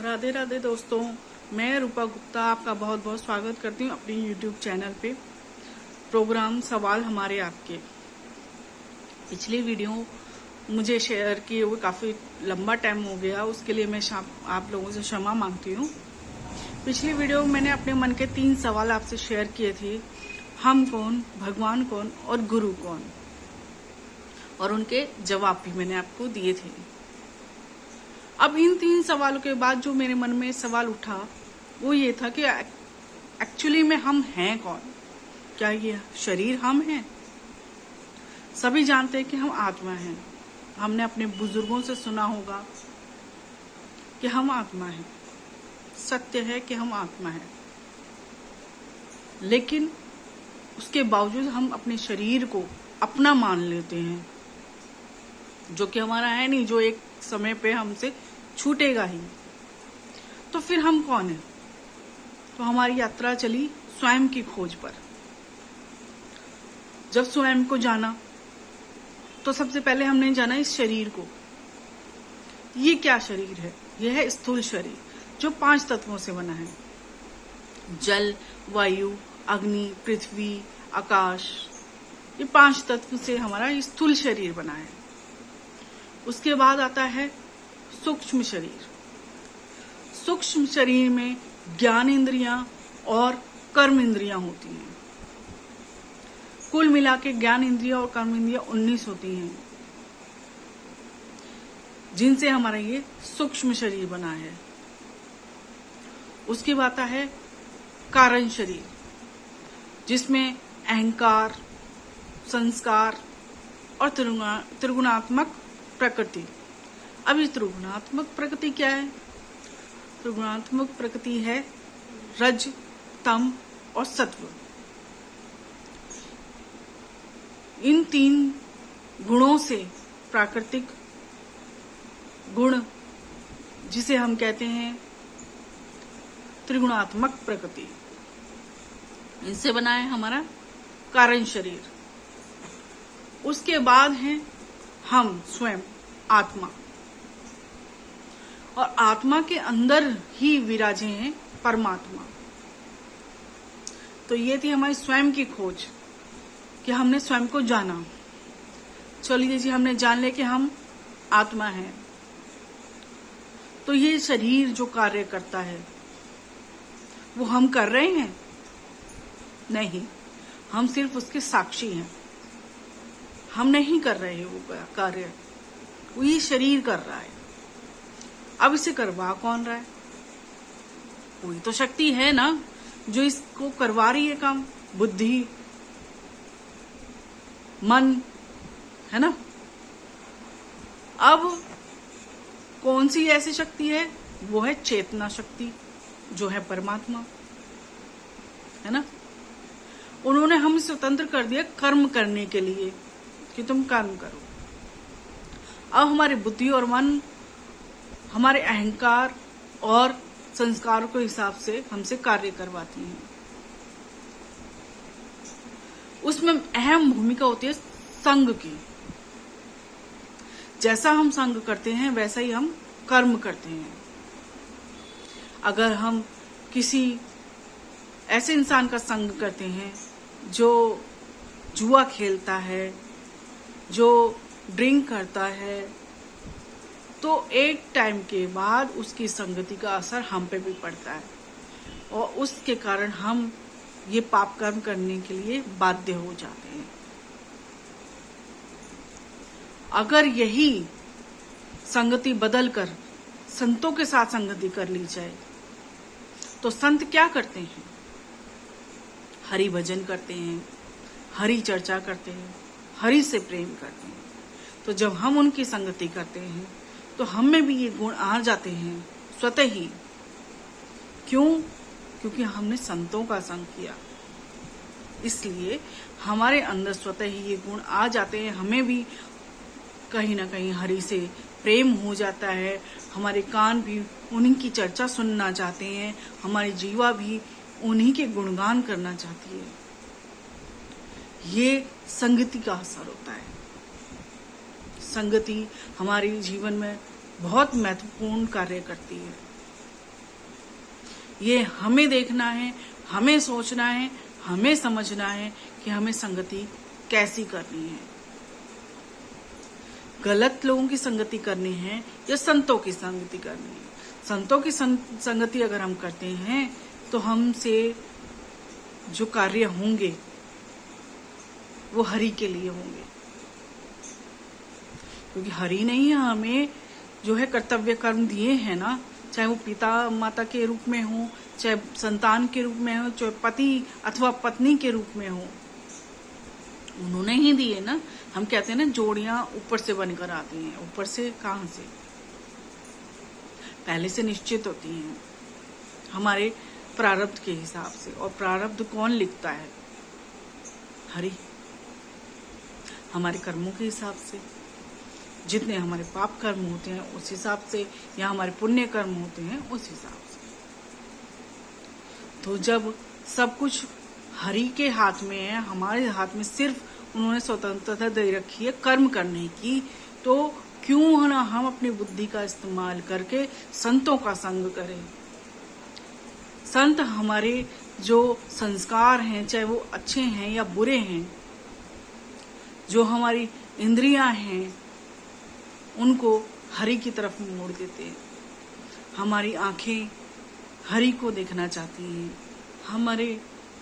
राधे राधे दोस्तों, मैं रूपा गुप्ता आपका बहुत बहुत स्वागत करती हूँ अपनी यूट्यूब चैनल पे। प्रोग्राम सवाल हमारे आपके। पिछली वीडियो मुझे शेयर किए हुए काफ़ी लंबा टाइम हो गया, उसके लिए मैं आप लोगों से क्षमा मांगती हूँ। पिछली वीडियो में मैंने अपने मन के 3 सवाल आपसे शेयर किए थे। हम कौन, भगवान कौन और गुरु कौन, और उनके जवाब भी मैंने आपको दिए थे। अब इन 3 सवालों के बाद जो मेरे मन में सवाल उठा वो ये था कि एक्चुअली में हम हैं कौन। क्या ये शरीर हम हैं? सभी जानते हैं कि हम आत्मा हैं। हमने अपने बुजुर्गों से सुना होगा कि हम आत्मा हैं। सत्य है कि हम आत्मा हैं, लेकिन उसके बावजूद हम अपने शरीर को अपना मान लेते हैं, जो कि हमारा है नहीं, जो एक समय पे हमसे छूटेगा ही। तो फिर हम कौन हैं? तो हमारी यात्रा चली स्वयं की खोज पर। जब स्वयं को जाना तो सबसे पहले हमने जाना इस शरीर को। ये क्या शरीर है? यह है स्थूल शरीर, जो 5 तत्वों से बना है। जल, वायु, अग्नि, पृथ्वी, आकाश, ये 5 तत्व से हमारा स्थूल शरीर बना है। उसके बाद आता है सूक्ष्म शरीर। सूक्ष्म शरीर में ज्ञान इंद्रियां और कर्म इंद्रियां होती हैं। कुल मिला के ज्ञान इंद्रियां और कर्म इंद्रियां 19 होती हैं, जिनसे हमारा ये सूक्ष्म शरीर बना है। उसके बाद आता है कारण शरीर, जिसमें अहंकार, संस्कार और त्रिगुणात्मक प्रकृति। अब ये त्रिगुणात्मक प्रकृति क्या है? त्रिगुणात्मक प्रकृति है रज, तम और सत्व। इन 3 गुणों से प्राकृतिक गुण, जिसे हम कहते हैं त्रिगुणात्मक प्रकृति, इनसे बना है हमारा कारण शरीर। उसके बाद है हम स्वयं आत्मा, और आत्मा के अंदर ही विराजे हैं परमात्मा। तो ये थी हमारी स्वयं की खोज कि हमने स्वयं को जाना। चलिए जी, हमने जान लिया कि हम आत्मा हैं। तो ये शरीर जो कार्य करता है वो हम कर रहे हैं? नहीं, हम सिर्फ उसके साक्षी हैं। हम नहीं कर रहे हैं वो कार्य, वो ये शरीर कर रहा है। अब इसे करवा कौन रहा है? कोई तो शक्ति है ना जो इसको करवा रही है काम। बुद्धि, मन, है ना। अब कौन सी ऐसी शक्ति है? वो है चेतना शक्ति, जो है परमात्मा, है ना। उन्होंने हमें स्वतंत्र कर दिया कर्म करने के लिए कि तुम कर्म करो। अब हमारी बुद्धि और मन हमारे अहंकार और संस्कारों के हिसाब से हमसे कार्य करवाती हैं। उसमें अहम भूमिका होती है संग की। जैसा हम संग करते हैं वैसा ही हम कर्म करते हैं। अगर हम किसी ऐसे इंसान का संग करते हैं जो जुआ खेलता है, जो ड्रिंक करता है, तो एक टाइम के बाद उसकी संगति का असर हम पे भी पड़ता है, और उसके कारण हम ये पाप कर्म करने के लिए बाध्य हो जाते हैं। अगर यही संगति बदलकर संतों के साथ संगति कर ली जाए तो संत क्या करते हैं? हरि भजन करते हैं, हरि चर्चा करते हैं, हरि से प्रेम करते हैं। तो जब हम उनकी संगति करते हैं तो हम में भी ये गुण आ जाते हैं स्वतः ही। क्यों? क्योंकि हमने संतों का संग किया, इसलिए हमारे अंदर स्वतः ही ये गुण आ जाते हैं। हमें भी कहीं ना कहीं हरि से प्रेम हो जाता है। हमारे कान भी उन्हीं की चर्चा सुनना चाहते हैं, हमारी जीवा भी उन्हीं के गुणगान करना चाहती है। ये संगति का असर होता है। संगति हमारे जीवन में बहुत महत्वपूर्ण कार्य करती है। ये हमें देखना है, हमें सोचना है, हमें समझना है कि हमें संगति कैसी करनी है। गलत लोगों की संगति करनी है या संतों की संगति करनी है। संतों की संगति अगर हम करते हैं तो हमसे जो कार्य होंगे वो हरि के लिए होंगे, क्योंकि हरि ने ही हमें जो है कर्तव्य कर्म दिए हैं ना, चाहे वो पिता माता के रूप में हो, चाहे संतान के रूप में हो, चाहे पति अथवा पत्नी के रूप में हो, उन्होंने ही दिए ना। हम कहते हैं ना जोड़ियां ऊपर से बनकर आती हैं। ऊपर से कहां से? पहले से निश्चित होती हैं हमारे प्रारब्ध के हिसाब से। और प्रारब्ध कौन लिखता है? हरि। हमारे कर्मों के हिसाब से, जितने हमारे पाप कर्म होते हैं उस हिसाब से, या हमारे पुण्य कर्म होते हैं उस हिसाब से। तो जब सब कुछ हरि के हाथ में है, हमारे हाथ में सिर्फ उन्होंने स्वतंत्रता दे रखी है कर्म करने की, तो क्यों ना हम अपनी बुद्धि का इस्तेमाल करके संतों का संग करें। संत हमारे जो संस्कार हैं, चाहे वो अच्छे हैं या बुरे हैं, जो हमारी इंद्रियां हैं, उनको हरि की तरफ मोड़ देते हैं। हमारी आंखें हरि को देखना चाहती हैं, हमारे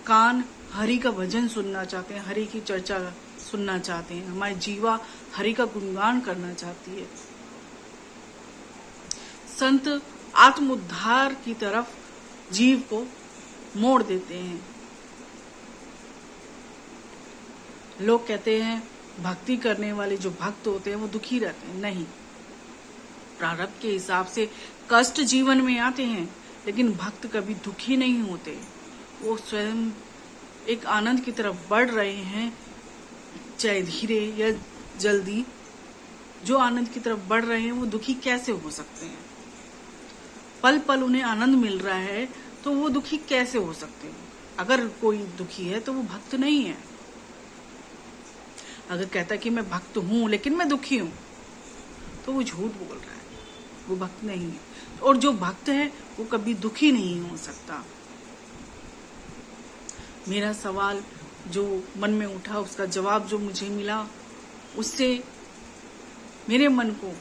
कान हरि का भजन सुनना चाहते हैं, हरि की चर्चा सुनना चाहते हैं, हमारी जीवा हरि का गुणगान करना चाहती है। संत आत्मोद्धार की तरफ जीव को मोड़ देते हैं। लोग कहते हैं भक्ति करने वाले जो भक्त होते हैं वो दुखी रहते हैं। नहीं, प्रारब्ध के हिसाब से कष्ट जीवन में आते हैं, लेकिन भक्त कभी दुखी नहीं होते। वो स्वयं एक आनंद की तरफ बढ़ रहे हैं, चाहे धीरे या जल्दी। जो आनंद की तरफ बढ़ रहे हैं वो दुखी कैसे हो सकते हैं? पल पल उन्हें आनंद मिल रहा है तो वो दुखी कैसे हो सकते हैं? अगर कोई दुखी है तो वो भक्त नहीं है। अगर कहता है कि मैं भक्त हूं लेकिन मैं दुखी हूं, तो वो झूठ बोल रहा है, वो भक्त नहीं है। और जो भक्त है वो कभी दुखी नहीं हो सकता। मेरा सवाल जो मन में उठा, उसका जवाब जो मुझे मिला, उससे मेरे मन को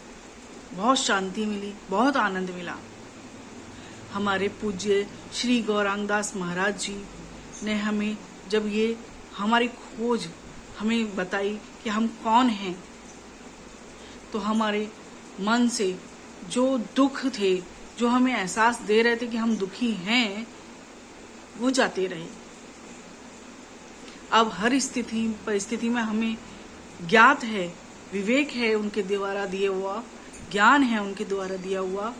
बहुत शांति मिली, बहुत आनंद मिला। हमारे पूज्य श्री गौरांगदास महाराज जी ने हमें जब ये हमारी खोज हमें बताई कि हम कौन हैं, तो हमारे मन से जो दुख थे, जो हमें एहसास दे रहे थे कि हम दुखी हैं, वो जाते रहे। अब हर स्थिति परिस्थिति में हमें ज्ञात है, विवेक है उनके द्वारा दिया हुआ, ज्ञान है उनके द्वारा दिया हुआ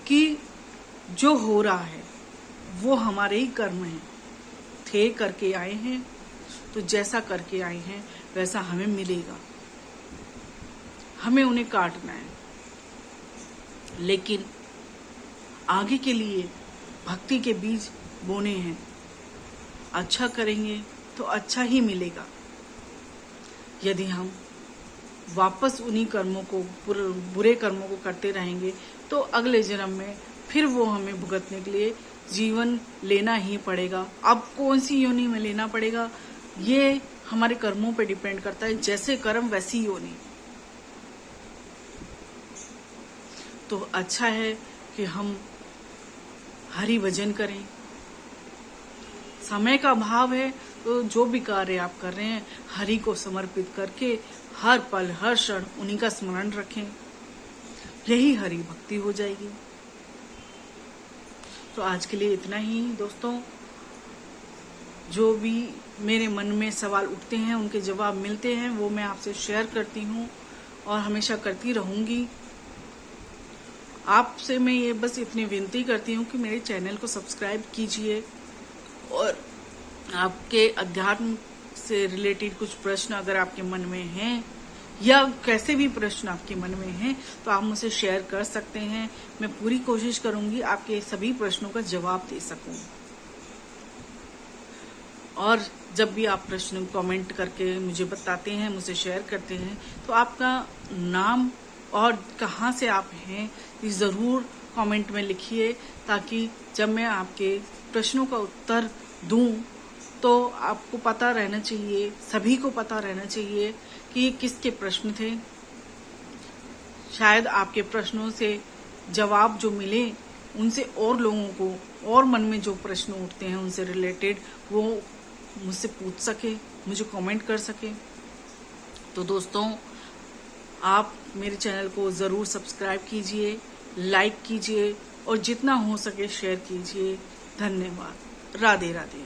कि जो हो रहा है वो हमारे ही कर्म हैं। थे करके आए हैं, तो जैसा करके आए हैं वैसा हमें मिलेगा। हमें उन्हें काटना है, लेकिन आगे के लिए भक्ति के बीज बोने हैं। अच्छा करेंगे तो अच्छा ही मिलेगा। यदि हम वापस उन्हीं कर्मों को, बुरे कर्मों को करते रहेंगे, तो अगले जन्म में फिर वो हमें भुगतने के लिए जीवन लेना ही पड़ेगा। अब कौन सी योनि में लेना पड़ेगा, ये हमारे कर्मों पे डिपेंड करता है। जैसे कर्म वैसी योनि। तो अच्छा है कि हम हरि भजन करें। समय का अभाव है, तो जो भी कार्य आप कर रहे हैं हरि को समर्पित करके हर पल हर क्षण उन्हीं का स्मरण रखें। यही हरि भक्ति हो जाएगी। तो आज के लिए इतना ही दोस्तों। जो भी मेरे मन में सवाल उठते हैं, उनके जवाब मिलते हैं, वो मैं आपसे शेयर करती हूँ और हमेशा करती रहूंगी। आपसे मैं ये बस इतनी विनती करती हूँ कि मेरे चैनल को सब्सक्राइब कीजिए, और आपके अध्यात्म से रिलेटेड कुछ प्रश्न अगर आपके मन में हैं, या कैसे भी प्रश्न आपके मन में हैं, तो आप मुझसे शेयर कर सकते हैं। मैं पूरी कोशिश करूंगी आपके सभी प्रश्नों का जवाब दे सकूं। और जब भी आप प्रश्न कमेंट करके मुझे बताते हैं, मुझसे शेयर करते हैं, तो आपका नाम और कहाँ से आप हैं ये ज़रूर कमेंट में लिखिए, ताकि जब मैं आपके प्रश्नों का उत्तर दूं तो आपको पता रहना चाहिए, सभी को पता रहना चाहिए कि ये किसके प्रश्न थे। शायद आपके प्रश्नों से जवाब जो मिले उनसे और लोगों को और मन में जो प्रश्न उठते हैं उनसे रिलेटेड वो मुझसे पूछ सके, मुझे कमेंट कर सके। तो दोस्तों, आप मेरे चैनल को ज़रूर सब्सक्राइब कीजिए, लाइक कीजिए और जितना हो सके शेयर कीजिए। धन्यवाद। राधे राधे।